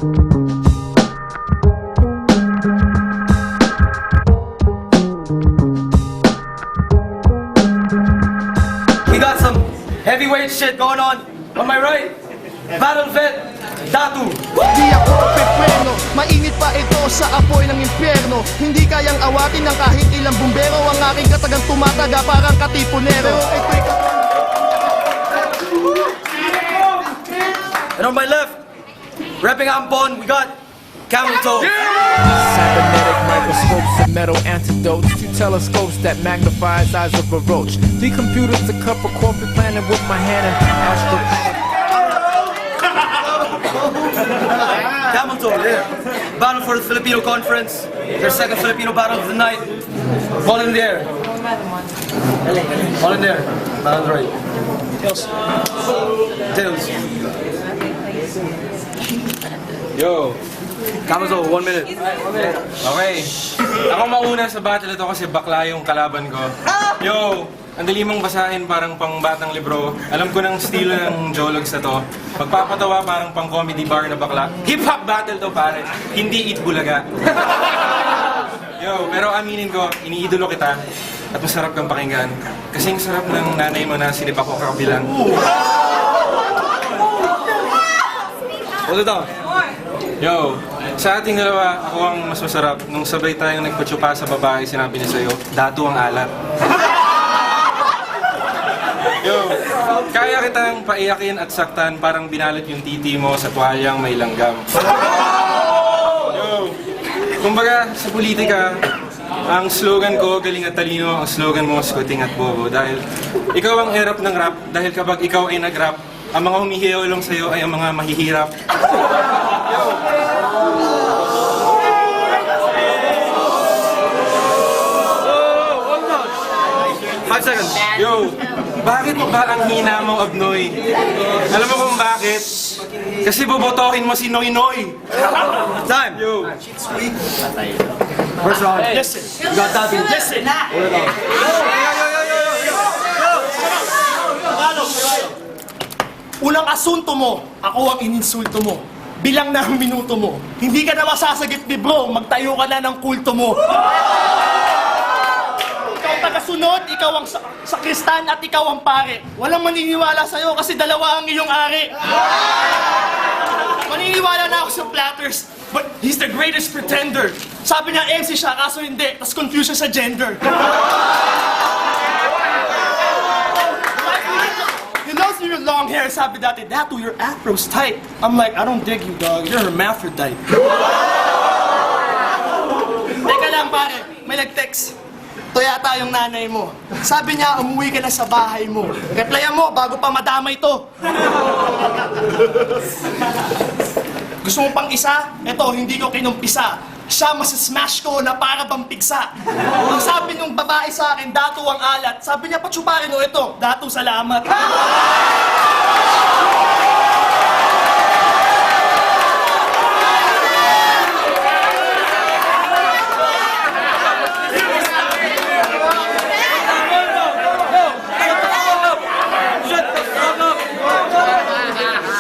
We got some heavyweight shit going on my right. Battle vet, Datu. Di ako pepreno, mainit pa ito sa apoy ng impyerno. Hindi kayang awatin ng kahit ilang bumbero. Ang aking katagang tumataga parang katipunero. And on my left, repping Ampon, we got Camel Toe. Cybernetic microscopes and metal antidotes. Two telescopes that magnify the eyes of a roach. Three computers, a cup of coffee, planted with my hand and astro. Camel Toe, yeah. Battle for the Filipino Conference. Their second Filipino battle of the night. All in the air. All in the air. Battle on the right. Tails. Yo, Camel Toe, 1 minute. okay. Ako mauna sa battle ito kasi bakla yung kalaban ko. Yo, ang dali mong basahin parang pang batang libro. Alam ko ng estilo ng Jologs na to. Magpapatawa parang pang comedy bar na bakla. Hip-hop battle to pare, hindi Eat Bulaga. Yo, pero aminin ko, iniidolo kita at masarap kang pakinggan. Kasing sarap ng nanay mo na sinipa ko kakabilang. Hold it down. Yo, sa ating dalawa, ako ang mas masarap. Nung sabay tayong nagpatsupa sa babae, sinabi niya sa'yo, Datu ang alat. Yo, kaya kitang paiyakin at saktan parang binalot yung titi mo sa tuwalyang may langgam. Yo, kumbaga sa politika, ang slogan ko, galing at talino, ang slogan mo, skuting at bobo. Dahil ikaw ang erap ng rap, dahil kapag ikaw ay nag-rap, ang mga humihiyolong sa'yo ay ang mga mahihirap. Yo! 5 seconds. Yo, bakit ba ang hina mo, Abnoy? Alam mo kung bakit? Kasi bobotohin mo si Noy Noy. Time. Yo, First round. Listen. You got Datu. Listen. Hold it down. Unang asunto mo, ako ang ininsulto mo. Bilang na ang minuto mo. Hindi ka na masasagip ni bro, magtayo ka na ng kulto mo. Ikaw ang tagasunod, ikaw ang sakristan at ikaw ang pare. Walang maniniwala sa'yo kasi dalawa ang iyong ari. Maniniwala na ako sa Platters, but he's the greatest pretender. Sabi niya MC siya, kaso hindi, tas confused siya sa gender. He loves your long hair, sabi dati, Datu, your afro's tight. I'm like, I don't dig you, dog. You're a hermaphrodite. Teka lang, pare. May nag-text. Ito yata yung nanay mo. Sabi niya, umuwi ka na sa bahay mo. Replyan mo, bago pa madamay to. Gusto mo pang isa? Eto, hindi ko kinumpisa. Siya masasmash ko na para bang pigsa. Ang sabi nung babae sa akin, Datu ang alat. Sabi niya, patsuparin mo ito. Datu, salamat.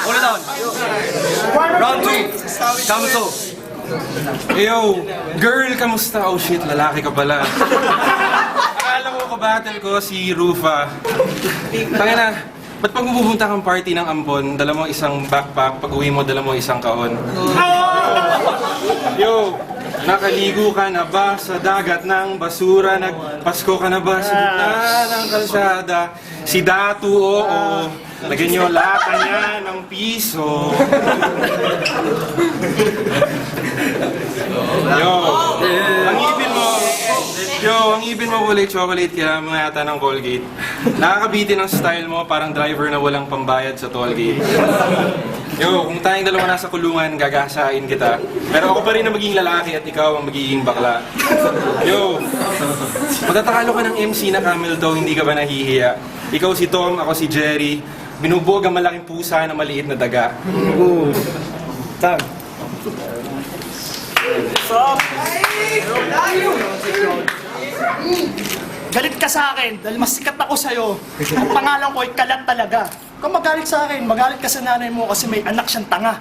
Hold it down. Round 2. Camel Toe. yo, girl, kamusta? Oh shit, lalaki ka pala. Akala ko kabattle ko si Rufa. Tangina, ba't pag pupunta kang party ng Ampon, dala mo isang backpack, pag uwi mo, dala mo isang kaon? Yo, nakaligo ka na ba sa dagat ng basura? Nagpasko ka na ba sa gitna ng kalsada? Si Datu, oo. Lagyan nyo lata niya ng piso. Ang ibin mo kulay chocolate kaya mga yata ng Colgate. Nakakabitin ang style mo, parang driver na walang pambayad sa tollgate. Yo, kung tayong dalawa nasa kulungan, gagasain kita. Pero ako pa rin na magiging lalaki at ikaw ang magiging bakla. Yo, matatakalo ka ng MC na Camel Toe, hindi ka ba nahihiya? Ikaw si Tom, ako si Jerry. Binubog ang malaking pusa na maliit na daga. Time. Galit ka sa akin dahil mas sikat ako sa'yo. Ang pangalan ko ay Kalat talaga. Kung magalit sa akin, magalit ka sa nanay mo kasi may anak siyang tanga.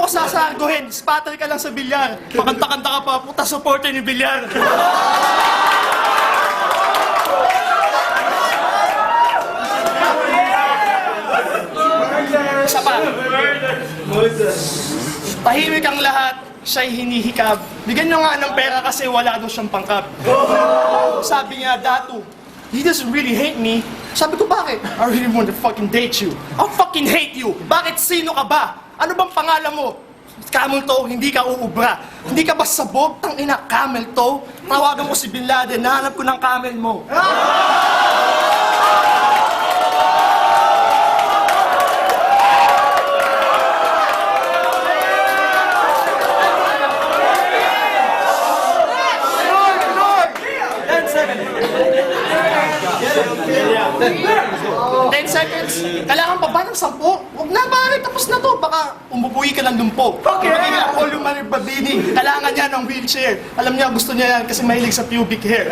ko sasargohin. Spatter ka lang sa bilyar. Makanta-kanta ka pa, puta supporter ni bilyar. Isa pa. Tahimik ang lahat, siya'y hinihikab. Bigyan nyo nga ng pera kasi wala daw siyang pangkap. Sabi niya, Datu, he doesn't really hate me. Sabi ko, bakit? I really want to fucking date you. I'll fucking hate you. Bakit? Sino ka ba? Ano bang pangalan mo? Camel toe, hindi ka uubra. Hindi ka ba sabog? Tangina, camel toe? Tawagan ko si Bin Laden, nahanap ko ng camel mo. Ten seconds. Kailangan pa ba ng 10? Huwag na, bakit? Tapos na to. Baka umubuhi ka ng lumpo. Okay. Magiging ako yung Babini. Kailangan niya ng wheelchair. Alam niya, gusto niya yan kasi mahilig sa pubic hair.